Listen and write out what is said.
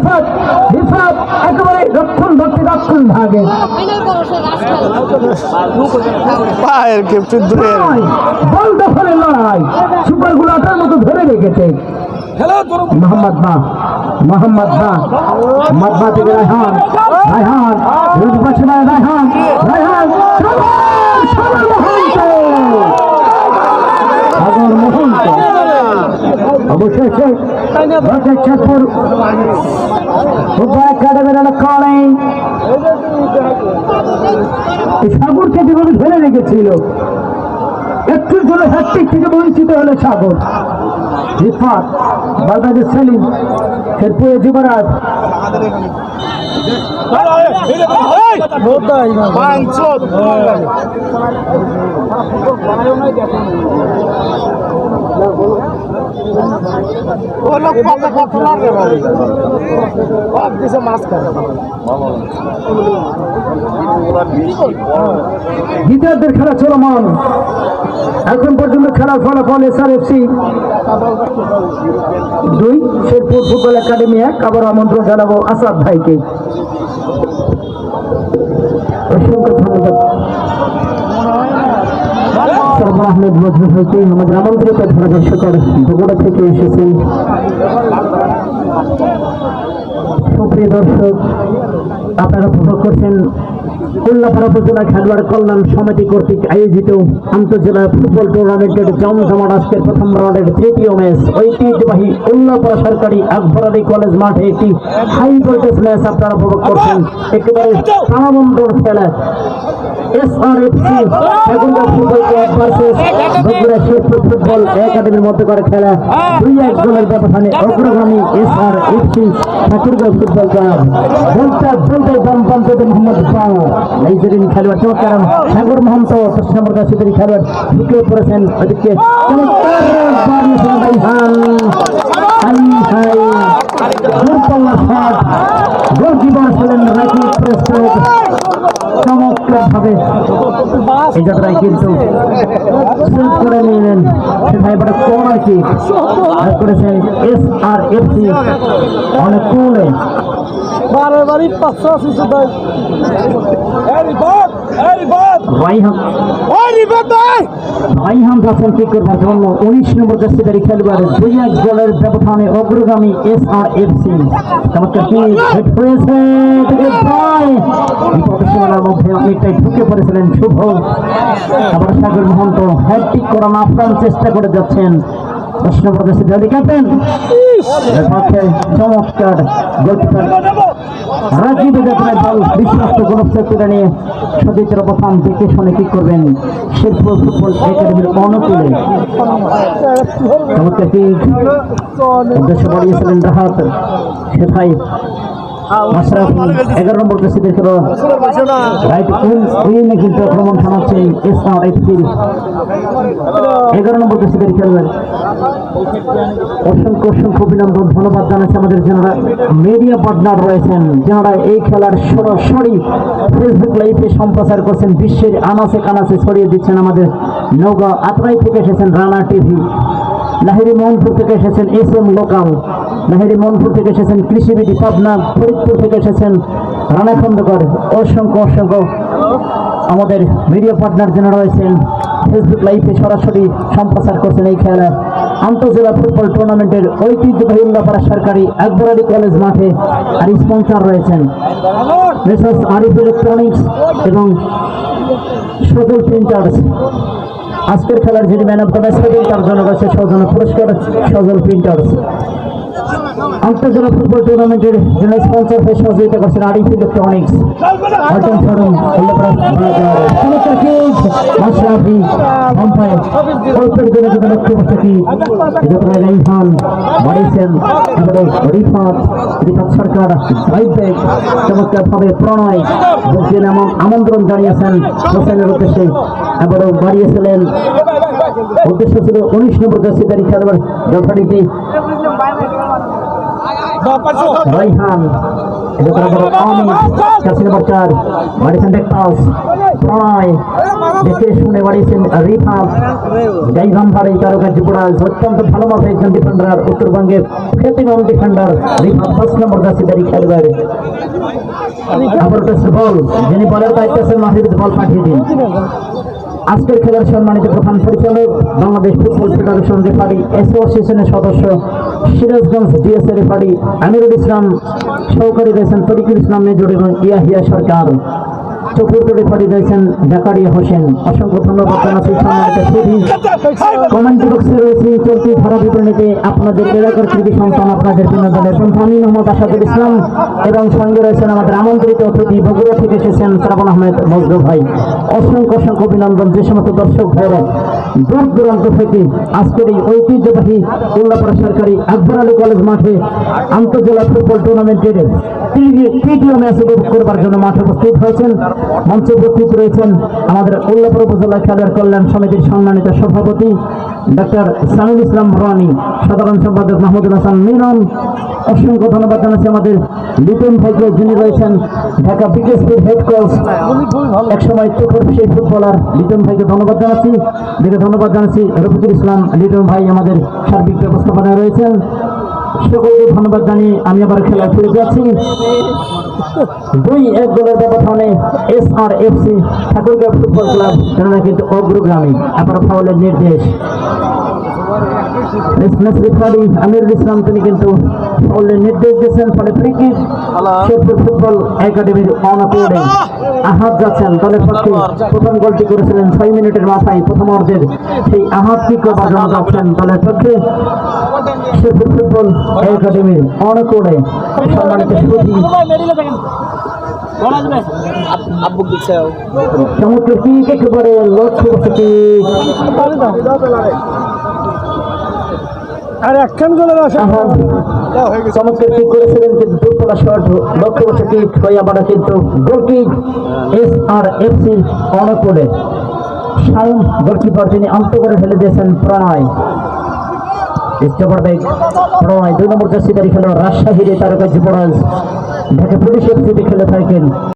রিফাত রিফাত একেবারে রক্ষণ ভাগে পায়ের একটু দূরে বল দখলের লড়াই সুপার গুলাটার মতো ধরে রেখেছে মোহাম্মদ মা থেকে রায়হান রায়হান মহন্ত অবশেষে চাঁদপুর একাডেমির লক্ষ্যে সাগরকে যেভাবে ধরে রেখেছিল একটু জন্য হ্যাট্রিক থেকে বঞ্চিত হলো সাগর। রিফাত বাংলাদেশ সেলিম এরপরে যুবরাজ গীতারদের খেলা চলমান এখন পর্যন্ত খেলার ফলাফল SRFC 2 শেরপুর ফুটবল একাডেমি 1। আবার আমন্ত্রণ জানাবো আসাদ ভাইকে। অসংখ্য ধন্যবাদ আহমেদ মজরুল ভাইকে, আমাদের আমন্ত্রিত দর্শকের বগুড়া থেকে এসেছেন। সুপ্রিয় দর্শক, আপনারা উপভোগ করছেন উল্লাপাড়া উপজেলা খেলোয়াড় কল্যাণ সমিতি কর্তৃক আয়োজিত আন্তঃজেলা ফুটবল টুর্নামেন্টের জমজমাট আজকের প্রথম রাউন্ডের তৃতীয় ম্যাচ ঐতিহ্যবাহী উল্লাপাড়া সরকারি আকবর আলী কলেজ মাঠে একটি হাই ভোল্টেজ ম্যাচ আপনারা উপভোগ করছেন। একেবারে প্রাণবন্তর খেলা SRFC সেকেন্ডার football club versus Bogura Sherpur football একাডেমির মধ্যে করে খেলা 2-1 গোলের ব্যবধানে অগ্রগামী SRFC ঠাকুরগাঁও ফুটবল ক্লাব। বলতে বামপন্থী মোহাম্মদ নাইজেরিয়ান খেলোয়াড় চমৎকার সাগর মহন্ত পশ্চিমবঙ্গ সিদ্ধারি খেলোয়াড় ঢুকে পড়েছেন। ওদিকে গোলকিপার ছিলেন রাকিব প্রেসপেড চমৎকার ভাবে এই যাত্রায় কিন্তু সেভ করে নিলেন। সেটাই বড় কর্নার কিক করেছেন SRFC অনেক কোলে বারবারই 580 ভাই রাইহান যাচ্ছেন ঠিক করবার জন্য 19 নম্বর জার্সিধারী খেলোয়াড় 2-1 গোলের ব্যবধানে অগ্রগামী SRFC। চমৎকার কি হেড হয়েছে সীমানার মধ্যে অনেকটাই ঢুকে পড়েছিলেন শুভ। আবার সাগর মহন্ত হ্যাট্রিক করা আপ্রাণ চেষ্টা করে যাচ্ছেন। 10 নম্বর জার্সিধারী ক্যাপ্টেন চমৎকার গোলকিপার রাকিব যাত্রায় বল বিশ্বস্ত গোলরক্ষকরা নিয়ে সতীর্থের অবস্থান দেখে শুনে কি করবেন শেরপুর ফুটবল একাডেমির অনুকূলে। চমৎকার কি উদ্দেশ্য বাড়িয়েছিলেন রাহাত সেটাই 11 নম্বর জার্সিদের খেলোয়াড় রাইট উইনে কিন্তু আক্রমণ থামাচ্ছেন SRFC 11 নম্বর জার্সিদের খেলোয়াড়। অসংখ্য অভিনন্দন ধন্যবাদ জানাচ্ছি আমাদের যারা মিডিয়া পার্টনার রয়েছেন, যারা এই খেলার সরাসরি ফেসবুক লাইভে সম্প্রচার করছেন, বিশ্বের আনাচে কানাচে ছড়িয়ে দিচ্ছেন। আমাদের নওগাঁ আত্রাই থেকে এসেছেন রানা টিভি, লাহিড়ী মোহনপুর থেকে এসেছেন SM লোকাল, লাহিড়ী মোহনপুর থেকে এসেছেন কৃষিবিধি পাবনা, ফরিদপুর থেকে এসেছেন রানা খন্দকার। অসংখ্য আমাদের মিডিয়া পার্টনার যারা রয়েছেন ফেসবুক লাইভে সরাসরি সম্প্রচার করছেন এই খেলা আন্তঃজেলা ফুটবল টুর্নামেন্টের ঐতিহ্যবাহী উল্লাপাড়া সরকারি আকবর আলী কলেজ মাঠে। আর স্পন্সর রয়েছেন মেসার্স আরিফ ইলেকট্রনিক্স এবং সজল প্রিন্টার্স। আজকের খেলার যিনি ম্যান অফ দ্য ম্যাচ হবেন তার জন্য রয়েছে সৌজন্য পুরস্কার সজল প্রিন্টার্স। আন্তঃজেলা ফুটবল টুর্নামেন্টের জন্য স্পন্সর হয়ে সহযোগিতা করছেন আরিফ ইলেকট্রনিক্স। চমৎকার ভাবে প্রণয় আমন্ত্রণ জানিয়েছেন হোসেনের উদ্দেশ্যে, এবারও বাড়িয়েছিলেন। উদ্দেশ্য ছিল 19 নম্বর জার্সিধারী খেলোয়াড় যথারীতি রাইহান প্রণয় দেখে শুনে বাড়িয়েছেন রিফাত গাইবান্ধার এই তারকা যুবরাজ অত্যন্ত ভালো মাথায় একজন ডিফেন্ডার উত্তরবঙ্গের খ্যাতিমান ডিফেন্ডার রিফাত 5 নম্বর জার্সিধারী খেলোয়াড় আবার বল যিনি বলের দায়িত্ব আছেন মাঠের বল পাঠিয়ে দিন আজকের খেলার সম্মানিত প্রধান পরিচালক বাংলাদেশ ফুটবল ফেডারেশন রেফারি অ্যাসোসিয়েশনের সদস্য সিরাজগঞ্জ ডিএসএ রেফারি আমিরুল ইসলাম সহকারী রয়েছেন তরিকুল ইসলাম মেজর এবং ইয়াহিয়া সরকার চতুর্থ রেফারি রয়েছেন জাকারিয়া হোসেন অসংখ্য ধন্যবাদ জানাচ্ছি সম্মানিত সুধী কমেন্ট বক্সে রয়েছে চলতি ধারা বিবরণীতে আপনাদের এলাকার কৃতি সন্তান আপনাদের বিনোদনের বন্ধু আমি মোহাম্মদ আসাদুল ইসলাম এবং সঙ্গে রয়েছেন আমাদের আমন্ত্রিত অতিথি বগুড়া থেকে এসেছেন শ্রাবণ আহমেদ মজদুর ভাই অসংখ্য অসংখ্য অভিনন্দন যে সমস্ত দর্শক ভাইরা দূর দূরান্ত থেকে আজকের এই ঐতিহ্যবাহী উল্লাপাড়া সরকারি আকবর আলী কলেজ মাঠে আন্তঃজেলা ফুটবল টুর্নামেন্টের তৃতীয় ম্যাচ উপভোগ করবার জন্য মাঠে উপস্থিত হয়েছেন মঞ্চে উপস্থিত রয়েছেন আমাদের উল্লাপাড়া উপজেলা খেলোয়াড় কল্যাণ সমিতির সম্মানিত সভাপতি ডক্টর সামিল ইসলাম ভরানি সাধারণ সম্পাদক মাহমুদুল হাসান মিলন অসংখ্য ধন্যবাদ জানাচ্ছি আমাদের লিটন ভাইকে যিনি রয়েছেন ঢাকা বিকেএসপির হেড কোচ একসময় তুখর সেই ফুটবলার লিটন ভাইকে ধন্যবাদ জানাচ্ছি ধন্যবাদ জানাচ্ছি রফিকুল ইসলাম লিটন ভাই আমাদের সার্বিক ব্যবস্থাপনায় রয়েছেন সকলকে ধন্যবাদ জানিয়ে আমি আবার খেলায় ফিরে যাচ্ছি 2-1 গোলের ব্যবধানে SRFC ঠাকুরগাঁও ফুটবল ক্লাব যারা কিন্তু অগ্রগামী আবার ফাউলের নির্দেশ আমিরুল ইসলাম তিনি কিন্তু ফাউলের নির্দেশ দিয়েছেন ফলে ফ্রি কিক শেরপুর ফুটবল একাডেমির অনাকোড়ে আহাত যাচ্ছেন দলের পক্ষে প্রথম গোলটি করেছিলেন 6 মিনিটের মাথায় প্রথম অর্ধের সেই আহাত কিক বাজানো যাচ্ছেন দলের পক্ষে শেরপুর ফুটবল একাডেমির অনাকোড়ে সম্মানিত সুধী চমৎকার কিক একেবারে লক্ষ্য করতে আর একখান গোলের আশা চমৎকার কিক করেছিলেন কিন্তু দুর্বলা শট লক্ষ্য করতে কিক হয়ে আবার কিন্তু গোল কিক SRFC অনকোলে শাইন গোলকিপার তিনি অন্ত করে ফেলে দিয়েছেন প্রণয় প্রণয় 2 নম্বর জার্সিধারী খেলোয়াড় রাজশাহীর তারকা যুবরাজ ঢাকা পুলিশ এফসিতে খেলে থাকেন